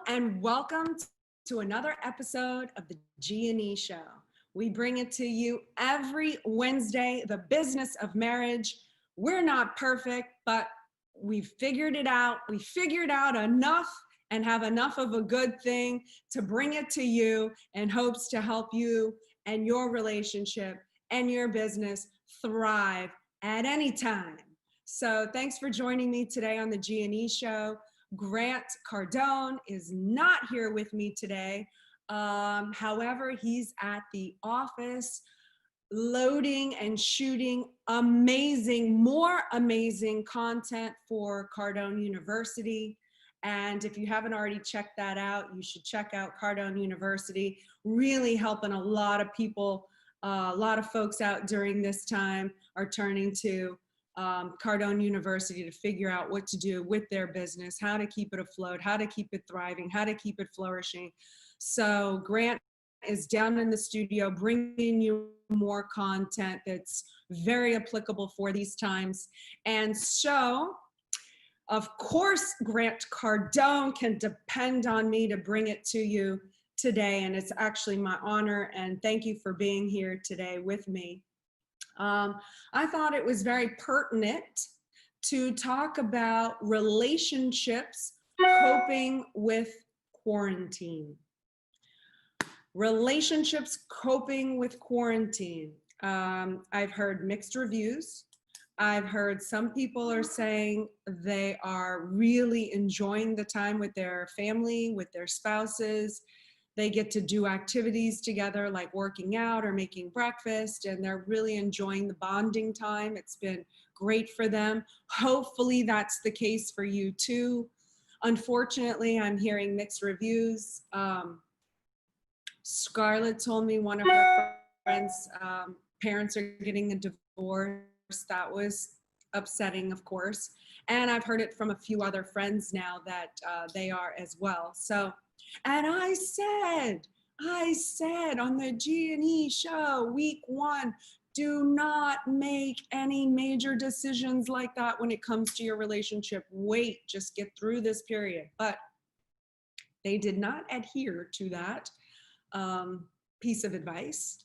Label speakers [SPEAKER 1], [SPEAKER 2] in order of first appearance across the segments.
[SPEAKER 1] and welcome to another episode of the G&E Show. We bring it to you every Wednesday, the business of marriage. We're not perfect, but we figured it out. We figured out enough and have enough of a good thing to bring it to you in hopes to help you and your relationship and your business thrive at any time. So thanks for joining me today on the G&E Show. Grant Cardone is not here with me today. However, he's at the office loading and shooting more amazing content for Cardone University. And if you haven't already checked that out, you should check out Cardone University, really helping a lot of people, a lot of folks out during this time are turning to Cardone University to figure out what to do with their business, how to keep it afloat, how to keep it thriving, how to keep it flourishing. So Grant is down in the studio bringing you more content that's very applicable for these times. And so, of course, Grant Cardone can depend on me to bring it to you today. And it's actually my honor. And thank you for being here today with me. I thought it was very pertinent to talk about relationships coping with quarantine. Relationships coping with quarantine. I've heard mixed reviews. I've heard some people are saying they are really enjoying the time with their family, with their spouses. They get to do activities together like working out or making breakfast, and they're really enjoying the bonding time. It's been great for them. Hopefully that's the case for you too. Unfortunately, I'm hearing mixed reviews. Scarlett told me one of her friends' parents are getting a divorce. That was upsetting, of course. And I've heard it from a few other friends now that they are as well. So, and I said on the G&E Show, week 1, do not make any major decisions like that when it comes to your relationship. Wait, just get through this period. But they did not adhere to that piece of advice.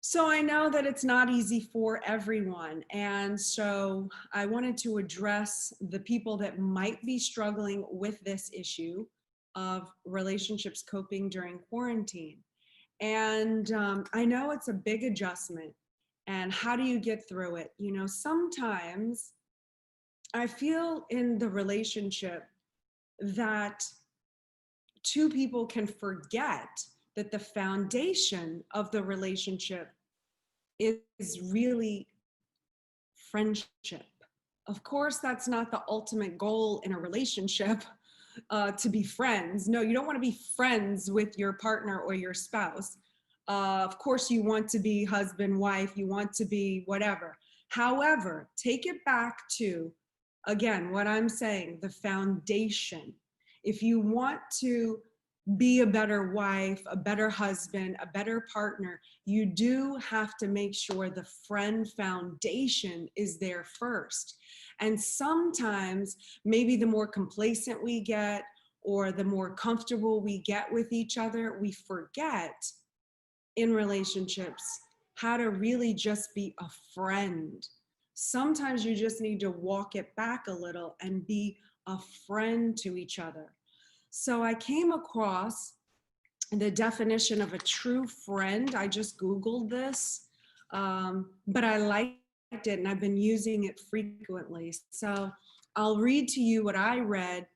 [SPEAKER 1] So I know that it's not easy for everyone. And so I wanted to address the people that might be struggling with this issue of relationships coping during quarantine. And I know it's a big adjustment. And how do you get through it? You know, sometimes I feel in the relationship that two people can forget that the foundation of the relationship is really friendship. Of course, that's not the ultimate goal in a relationship, to be friends. No, you don't want to be friends with your partner or your spouse. Of course, you want to be husband, wife, you want to be whatever. However, take it back to, again, what I'm saying, the foundation. If you want to be a better wife, a better husband, a better partner, you do have to make sure the friend foundation is there first. And sometimes maybe the more complacent we get or the more comfortable we get with each other, we forget in relationships how to really just be a friend. Sometimes you just need to walk it back a little and be a friend to each other. So I came across the definition of a true friend. I just Googled this, but I liked it and I've been using it frequently. So I'll read to you what I read,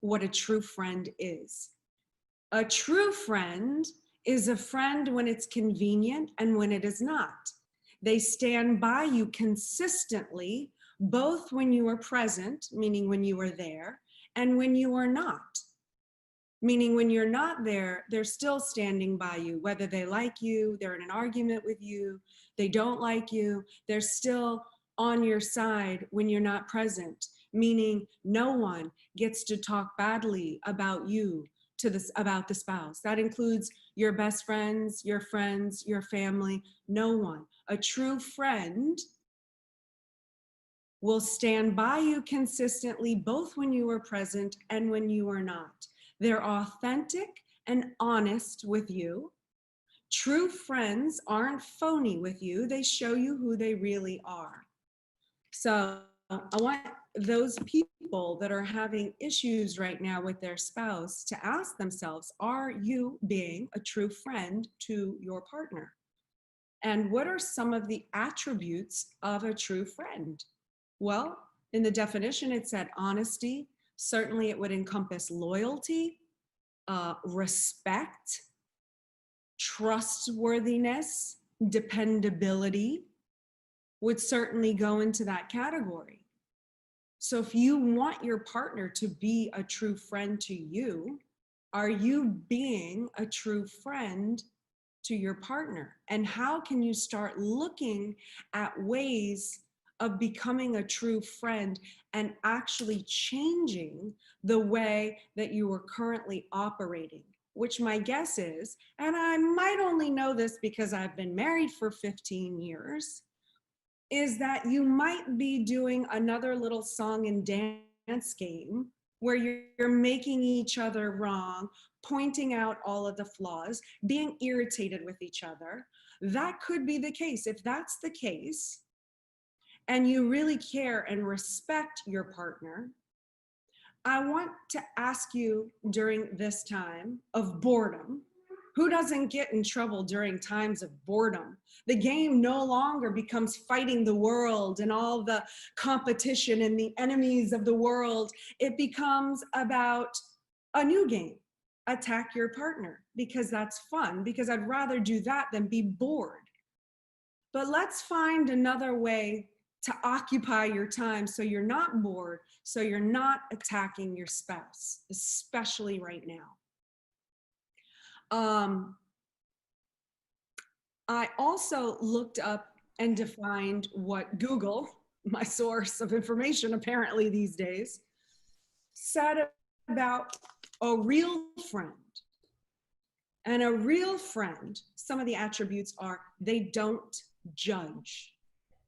[SPEAKER 1] what a true friend is. A true friend is a friend when it's convenient and when it is not. They stand by you consistently, both when you are present, meaning when you are there, and when you are not. Meaning when you're not there, they're still standing by you, whether they like you, they're in an argument with you, they don't like you, they're still on your side when you're not present. Meaning no one gets to talk badly about you about the spouse. That includes your best friends, your family, no one. A true friend will stand by you consistently, both when you are present and when you are not. They're authentic and honest with you. True friends aren't phony with you. They show you who they really are. So I want those people that are having issues right now with their spouse to ask themselves, are you being a true friend to your partner? And what are some of the attributes of a true friend? Well, in the definition, it said honesty. Certainly, it would encompass loyalty, respect, trustworthiness, dependability would certainly go into that category. So if you want your partner to be a true friend to you, are you being a true friend to your partner? And how can you start looking at ways of becoming a true friend and actually changing the way that you are currently operating? Which my guess is, and I might only know this because I've been married for 15 years, is that you might be doing another little song and dance game where you're making each other wrong, pointing out all of the flaws, being irritated with each other. That could be the case. If that's the case, and you really care and respect your partner, I want to ask you during this time of boredom, who doesn't get in trouble during times of boredom? The game no longer becomes fighting the world and all the competition and the enemies of the world. It becomes about a new game. Attack your partner, because that's fun, because I'd rather do that than be bored. But let's find another way to occupy your time so you're not bored, so you're not attacking your spouse, especially right now. I also looked up and defined what Google, my source of information apparently these days, said about a real friend. And a real friend, some of the attributes are they don't judge.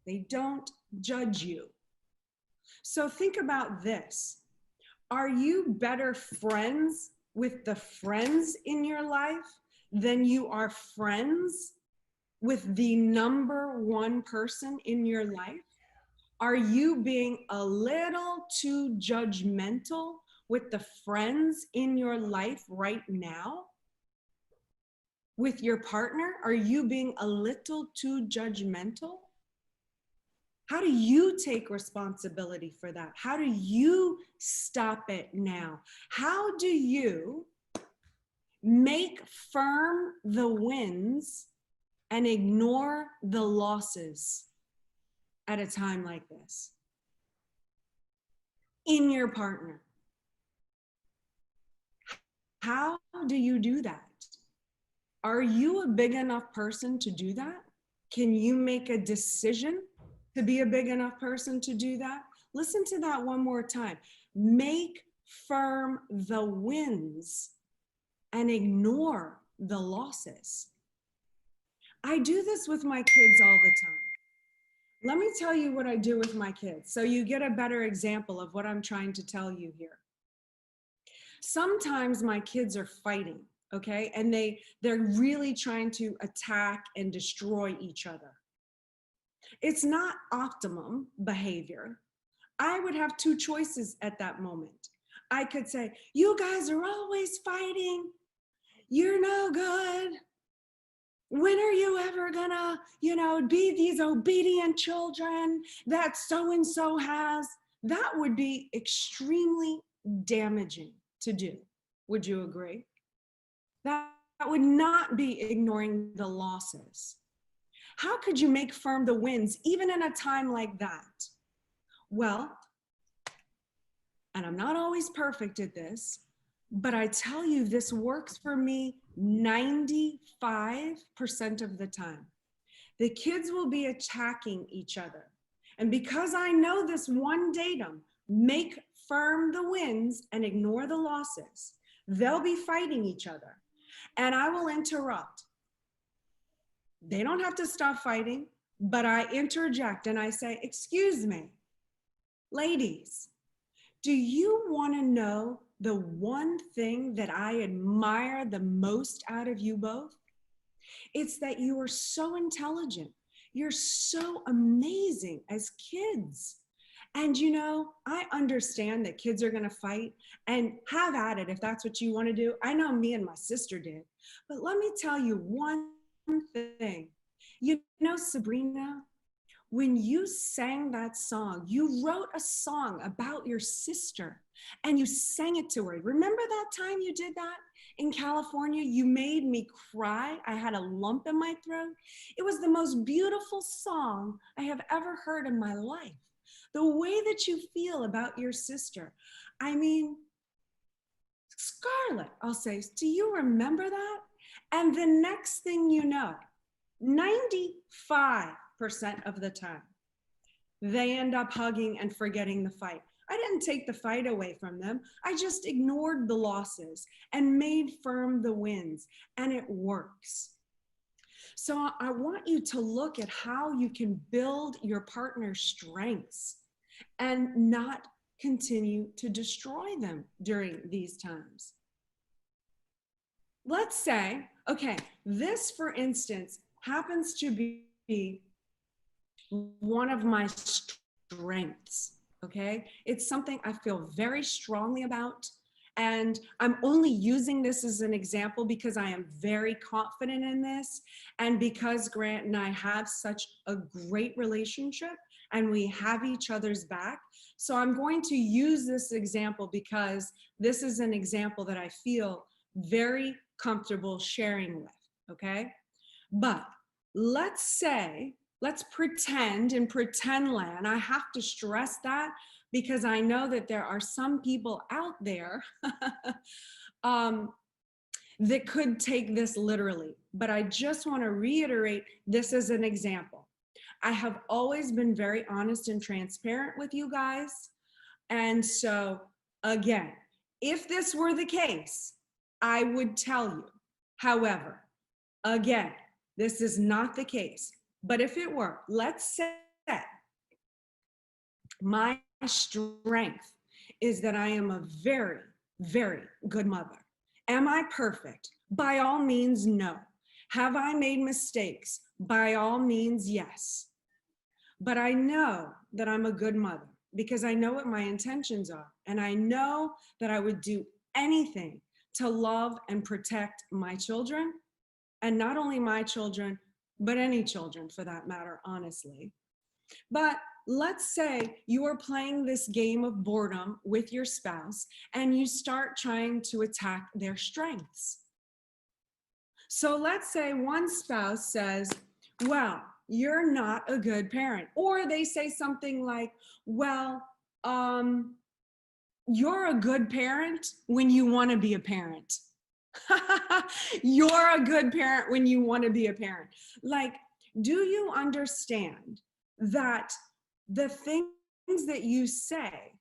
[SPEAKER 1] They don't judge you. So think about this. Are you better friends with the friends in your life than you are friends with the number one person in your life? Are you being a little too judgmental with the friends in your life right now? With your partner, are you being a little too judgmental? How do you take responsibility for that? How do you stop it now? How do you make firm the wins and ignore the losses at a time like this in your partner? How do you do that? Are you a big enough person to do that? Can you make a decision to be a big enough person to do that? Listen to that one more time. Make firm the wins and ignore the losses. I do this with my kids all the time. Let me tell you what I do with my kids so you get a better example of what I'm trying to tell you here. Sometimes my kids are fighting, okay? And they're really trying to attack and destroy each other. It's not optimum behavior. I would have two choices at that moment. I could say, you guys are always fighting. You're no good. When are you ever gonna, be these obedient children that so-and-so has? That would be extremely damaging to do. Would you agree? That would not be ignoring the losses. How could you make firm the wins even in a time like that? Well, and I'm not always perfect at this, but I tell you, this works for me 95% of the time. The kids will be attacking each other. And because I know this one datum, make firm the wins and ignore the losses, they'll be fighting each other. And I will interrupt. They don't have to stop fighting, but I interject and I say, excuse me, ladies, do you want to know the one thing that I admire the most out of you both? It's that you are so intelligent. You're so amazing as kids. And you know, I understand that kids are going to fight, and have at it if that's what you want to do. I know me and my sister did. But let me tell you one thing. You know, Sabrina, when you sang that song, you wrote a song about your sister and you sang it to her. Remember that time you did that in California? You made me cry. I had a lump in my throat. It was the most beautiful song I have ever heard in my life. The way that you feel about your sister. I mean, Scarlett, I'll say, do you remember that? And the next thing you know, 95% of the time, they end up hugging and forgetting the fight. I didn't take the fight away from them. I just ignored the losses and made firm the wins, and it works. So I want you to look at how you can build your partner's strengths and not continue to destroy them during these times. Let's say, okay, this, for instance, happens to be one of my strengths, okay? It's something I feel very strongly about, and I'm only using this as an example because I am very confident in this, and because Grant and I have such a great relationship and we have each other's back. So I'm going to use this example because this is an example that I feel very comfortable sharing with, okay? But let's say, let's pretend in pretend land. I have to stress that because I know that there are some people out there that could take this literally. But I just want to reiterate this as an example. I have always been very honest and transparent with you guys. And so, again, if this were the case, I would tell you. However, again, this is not the case. But if it were, let's say my strength is that I am a very, very good mother. Am I perfect? By all means, no. Have I made mistakes? By all means, yes. But I know that I'm a good mother because I know what my intentions are. And I know that I would do anything to love and protect my children. And not only my children, but any children for that matter, honestly. But let's say you are playing this game of boredom with your spouse and you start trying to attack their strengths. So let's say one spouse says, well, you're not a good parent. Or they say something like, well, you're a good parent when you want to be a parent. You're a good parent when you want to be a parent. Like, do you understand that the things that you say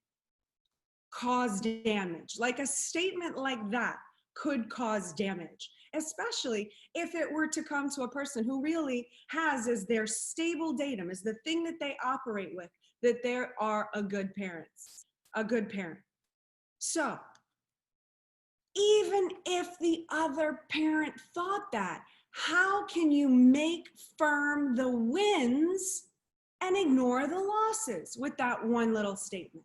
[SPEAKER 1] cause damage? Like a statement like that could cause damage, especially if it were to come to a person who really has as their stable datum, as the thing that they operate with, that they are a good parent. So even if the other parent thought that, how can you make firm the wins and ignore the losses with that one little statement?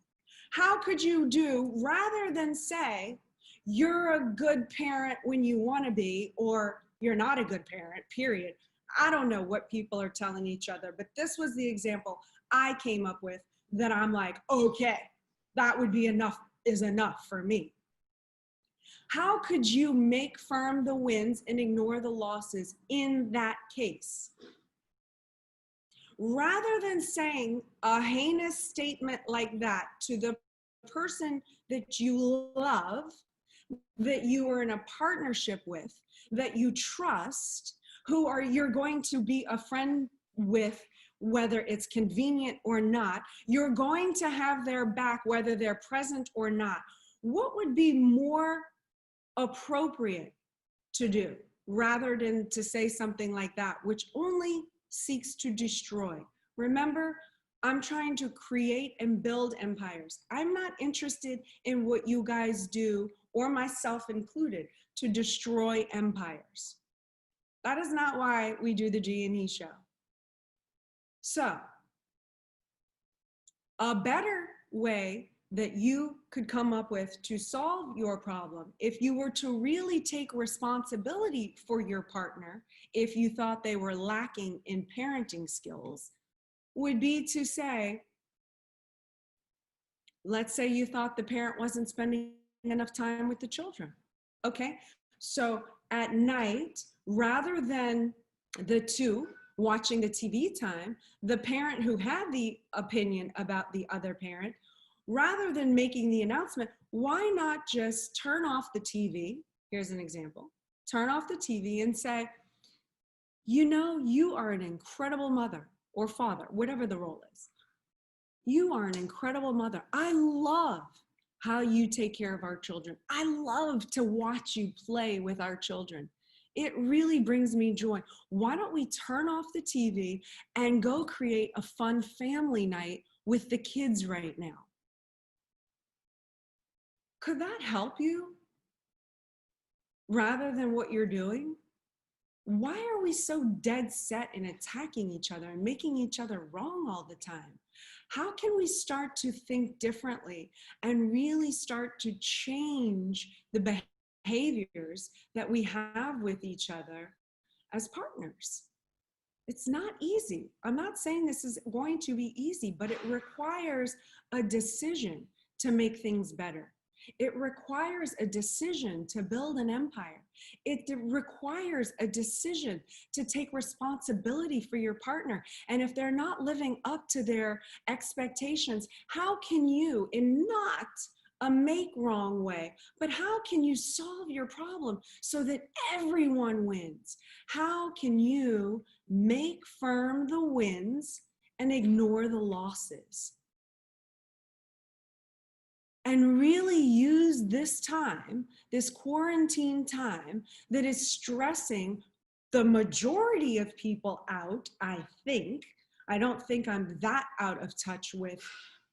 [SPEAKER 1] How could you do, rather than say, you're a good parent when you want to be, or you're not a good parent, period. I don't know what people are telling each other, but this was the example I came up with that I'm like, okay, that would be enough, is enough for me. How could you make firm the wins and ignore the losses in that case? Rather than saying a heinous statement like that to the person that you love, that you are in a partnership with, that you trust, you're going to be a friend with, whether it's convenient or not, you're going to have their back whether they're present or not. What would be more appropriate to do rather than to say something like that, which only seeks to destroy? Remember, I'm trying to create and build empires. I'm not interested in what you guys do, or myself included, to destroy empires. That is not why we do the G&E show. So, a better way that you could come up with to solve your problem, if you were to really take responsibility for your partner, if you thought they were lacking in parenting skills, would be to say, let's say you thought the parent wasn't spending enough time with the children. Okay, so at night, rather than the two watching the TV time, the parent who had the opinion about the other parent, rather than making the announcement, why not just turn off the TV? Here's an example. Turn off the TV and say, you know, you are an incredible mother or father, whatever the role is. You are an incredible mother. I love how you take care of our children. I love to watch you play with our children. It really brings me joy. Why don't we turn off the TV and go create a fun family night with the kids right now? Could that help you rather than what you're doing? Why are we so dead set in attacking each other and making each other wrong all the time? How can we start to think differently and really start to change the behaviors that we have with each other as partners? It's not easy. I'm not saying this is going to be easy, but it requires a decision to make things better. It requires a decision to build an empire. It requires a decision to take responsibility for your partner. And if they're not living up to their expectations, how can you, in not a make wrong way, but how can you solve your problem so that everyone wins? How can you make firm the wins and ignore the losses? And really use this time, this quarantine time that is stressing the majority of people out, I think. I don't think I'm that out of touch with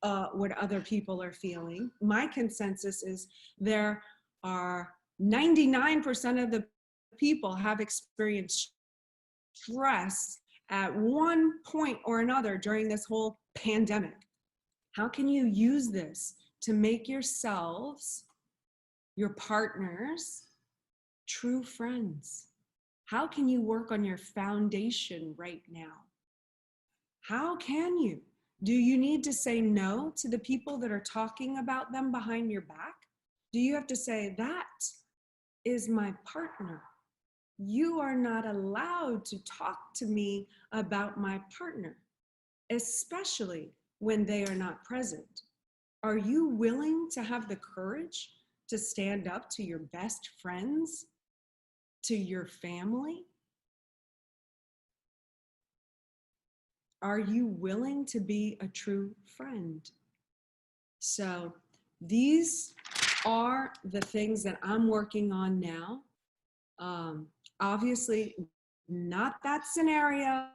[SPEAKER 1] what other people are feeling. My consensus is there are 99% of the people have experienced stress at one point or another during this whole pandemic. How can you use this to make yourselves, your partners, true friends? How can you work on your foundation right now? How can you? Do you need to say no to the people that are talking about them behind your back? Do you have to say, that is my partner? You are not allowed to talk to me about my partner, especially when they are not present. Are you willing to have the courage to stand up to your best friends, to your family? Are you willing to be a true friend? So these are the things that I'm working on now. Obviously, not that scenario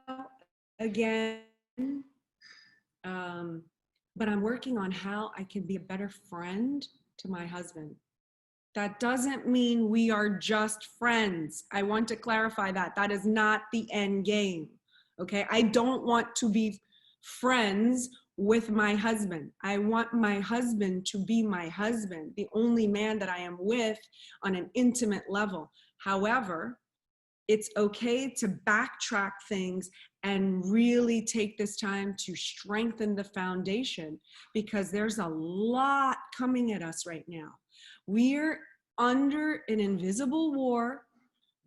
[SPEAKER 1] again. But I'm working on how I can be a better friend to my husband. That doesn't mean we are just friends. I want to clarify that. That is not the end game. Okay, I don't want to be friends with my husband. I want my husband to be my husband, the only man that I am with on an intimate level. However, it's okay to backtrack things and really take this time to strengthen the foundation, because there's a lot coming at us right now. We're under an invisible war.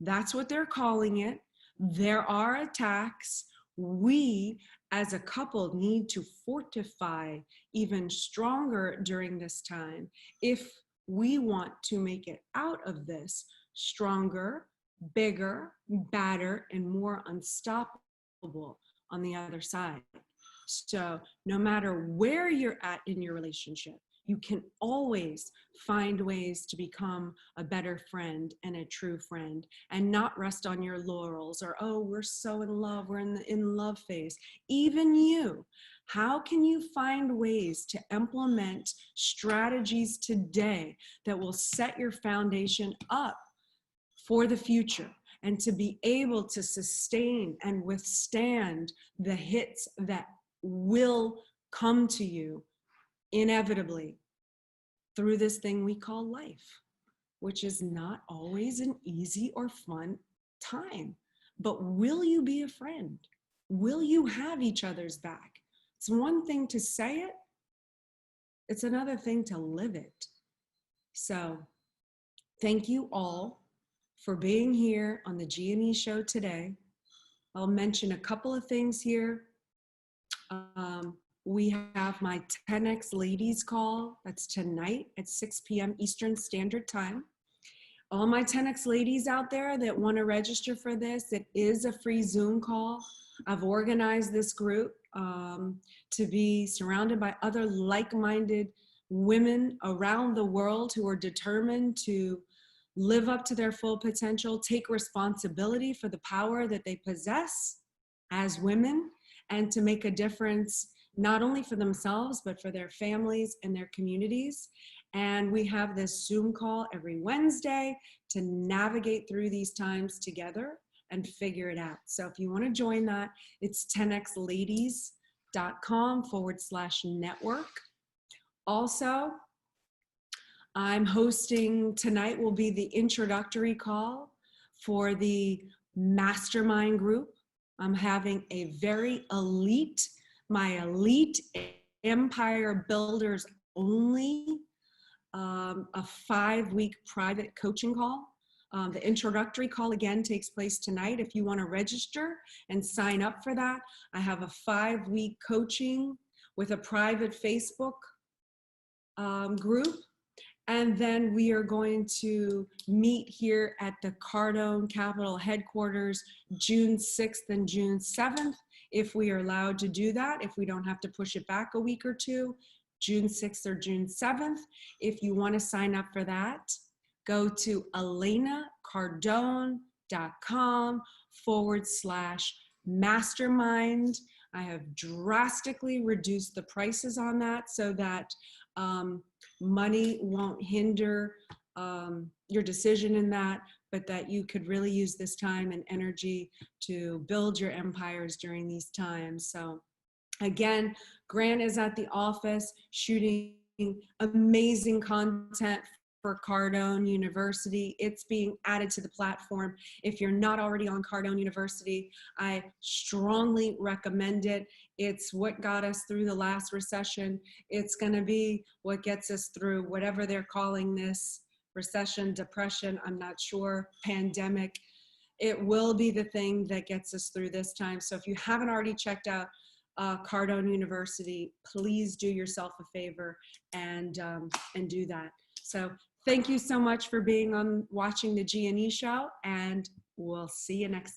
[SPEAKER 1] That's what they're calling it. There are attacks. We as a couple need to fortify even stronger during this time if we want to make it out of this stronger, bigger, badder, and more unstoppable on the other side. So no matter where you're at in your relationship, you can always find ways to become a better friend and a true friend, and not rest on your laurels or, oh, we're so in love, we're in the in love phase. Even you How can you find ways to implement strategies today that will set your foundation up for the future and to be able to sustain and withstand the hits that will come to you inevitably through this thing we call life, which is not always an easy or fun time. But will you be a friend? Will you have each other's back? It's one thing to say it, it's another thing to live it. So thank you all for being here on the G&E Show today. I'll mention a couple of things here. We have my 10X Ladies Call. That's tonight at 6 p.m. Eastern Standard Time. All my 10X ladies out there that want to register for this, it is a free Zoom call. I've organized this group to be surrounded by other like-minded women around the world who are determined to live up to their full potential, take responsibility for the power that they possess as women, and to make a difference not only for themselves, but for their families and their communities. And we have this Zoom call every Wednesday to navigate through these times together and figure it out. So if you want to join that, it's 10xladies.com/network. Also, I'm hosting, tonight will be the introductory call for the mastermind group. I'm having a very elite, my elite empire builders only, a 5-week private coaching call. The introductory call again takes place tonight. If you want to register and sign up for that, I have a 5-week coaching with a private Facebook group. And then we are going to meet here at the Cardone Capital Headquarters June 6th and June 7th, if we are allowed to do that, if we don't have to push it back a week or two, June 6th or June 7th. If you want to sign up for that, go to ElenaCardone.com/mastermind. I have drastically reduced the prices on that so that money won't hinder your decision in that, but that you could really use this time and energy to build your empires during these times. So again, Grant is at the office shooting amazing content for Cardone University. It's being added to the platform. If you're not already on Cardone University, I strongly recommend it. It's what got us through the last recession. It's going to be what gets us through whatever they're calling this, recession, depression, I'm not sure, pandemic. It will be the thing that gets us through this time. So if you haven't already checked out Cardone University, please do yourself a favor and do that. So thank you so much for being on, watching the G&E Show, and we'll see you next time.